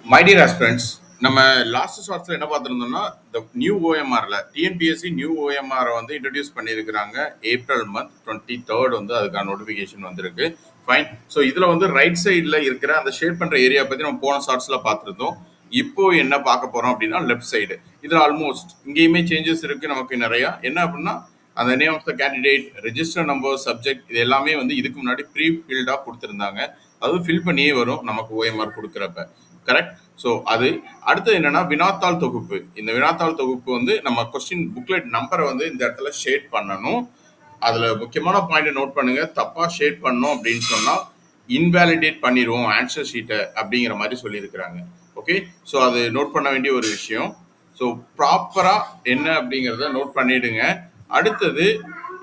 My dear aspirants, நம்ம last ஷார்ட்ஸ்ல என்ன பார்த்துருந்தோம்னா இந்த நியூ ஓஎம்ஆர்ல டிஎன்பிஎஸ்சி நியூ ஓஎம்ஆர் வந்து இன்ட்ரடியூஸ் பண்ணியிருக்கிறாங்க. ஏப்ரல் மந்த் 23 வந்து அதுக்கான நோட்டிஃபிகேஷன் வந்திருக்கு. ஃபைன். ஸோ இதுல வந்து ரைட் சைடில் இருக்கிற அந்த ஷேட் பண்ற ஏரியா பத்தி நம்ம போன ஷார்ட்ஸ்ல பார்த்துருந்தோம். இப்போ என்ன பார்க்க போறோம் அப்படின்னா லெஃப்ட் சைடு இதுல ஆல்மோஸ்ட் இங்கேயுமே சேஞ்சஸ் இருக்கு நமக்கு நிறைய. என்ன அப்படின்னா அந்த name of the candidate, register number, subject இது எல்லாமே வந்து இதுக்கு முன்னாடி ப்ரீ ஃபில்டா கொடுத்துருந்தாங்க. அதுவும் ஃபில் பண்ணியே வரும் நமக்கு ஓஎம்ஆர் கொடுக்குறப்ப. கரெக்ட். ஸோ அது அடுத்தது என்னன்னா வினாத்தாள் தொகுப்பு. இந்த வினாத்தாள் தொகுப்பு வந்து நம்ம கொஸ்டின் புக்லெட் நம்பரை வந்து இந்த இடத்துல ஷேட் பண்ணணும். அதுல முக்கியமான பாயிண்ட் நோட் பண்ணுங்க. தப்பா ஷேட் பண்ணோம் அப்படின்னு சொன்னா இன்வேலிடேட் பண்ணிடுவோம் ஆன்சர் ஷீட்டை அப்படிங்கிற மாதிரி சொல்லியிருக்கிறாங்க. ஓகே. ஸோ அது நோட் பண்ண வேண்டிய ஒரு விஷயம். ஸோ ப்ராப்பரா என்ன அப்படிங்கிறத நோட் பண்ணிடுங்க. அடுத்தது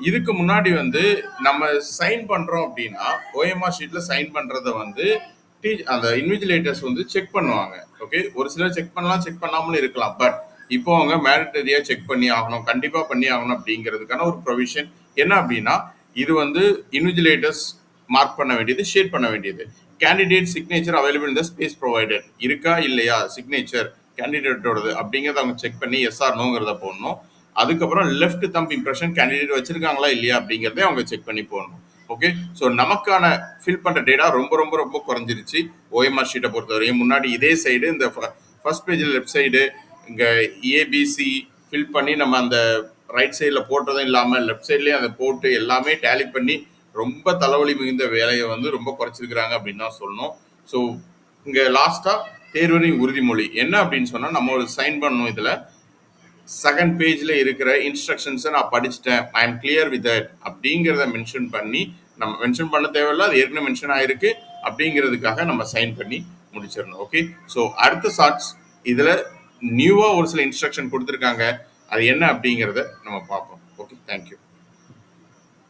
இதுக்கு முன்னாடி வந்து நம்ம சைன் பண்றோம் அப்படின்னா ஓஎம்ஆர் ஷீட்ல சைன் பண்றத வந்து அந்த இன்விஜிலேட்டர்ஸ் வந்து செக் பண்ணுவாங்க. ஓகே. ஒரு சிலர் செக் பண்ணலாம், செக் பண்ணாமலும் இருக்கலாம். பட் இப்போ அவங்க மேண்டட்டரியா செக் பண்ணி ஆகணும், கண்டிப்பா பண்ணி ஆகணும் அப்படிங்கிறதுக்கான ஒரு ப்ரொவிஷன் என்ன அப்படின்னா இது வந்து இன்விஜிலேட்டர்ஸ் மார்க் பண்ண வேண்டியது, ஷேட் பண்ண வேண்டியது. கேண்டிடேட் சிக்னேச்சர் அவைலபிள் இந்த ஸ்பேஸ் ப்ரொவைடட் இருக்கா இல்லையா, சிக்னேச்சர் கேண்டிடேட்டோடது அப்படிங்கிறத அவங்க செக் பண்ணி எஸ்ஆர் நோங்கிறத போடணும். அதுக்கப்புறம் லெஃப்ட் தம்ப் இம்ப்ரெஷன் கேண்டிடேட் வச்சிருக்காங்களா இல்லையா அப்படிங்கிறத அவங்க செக் பண்ணி போடணும். ஓகே. ஸோ நமக்கான ஃபில் பண்ணுற டேட்டா ரொம்ப ரொம்ப ரொம்ப குறைஞ்சிருச்சு ஓஎம்ஆர் ஷீட்டை பொறுத்தவரையும். முன்னாடி இதே சைடு இந்த ஃபர்ஸ்ட் பேஜில் லெஃப்ட் சைடு இங்கே ஏபிசி ஃபில் பண்ணி நம்ம அந்த ரைட் சைடில் போட்டதும் இல்லாமல் லெஃப்ட் சைட்லேயே அதை போட்டு எல்லாமே டேலி பண்ணி ரொம்ப தலைவலி மிகுந்த வேலையை வந்து ரொம்ப குறைச்சிருக்கிறாங்க அப்படின்னு தான் சொல்லணும். ஸோ இங்கே லாஸ்ட்டாக தேர்வரின் உறுதிமொழி என்ன அப்படின்னு சொன்னால் நம்ம ஒரு சைன் பண்ணணும். இதில் செகண்ட் பேஜ்ல இருக்கிற இன்ஸ்ட்ரக்ஷன்ஸை நான் படிச்சுட்டேன், I am clear with that அப்படிங்கிறத மென்ஷன் பண்ணி, நம்ம மென்ஷன் பண்ண தேவையில்ல, அது ஏற்கனவே மென்ஷன் ஆயிருக்கு அப்படிங்கிறதுக்காக நம்ம சைன் பண்ணி முடிச்சிடணும். ஓகே. ஸோ அடுத்த ஷார்ட்ஸ் இதுல நியூவா ஒரு சில இன்ஸ்ட்ரக்ஷன் கொடுத்துருக்காங்க, அது என்ன அப்படிங்கிறத நம்ம பார்ப்போம். ஓகே. தேங்க்யூ.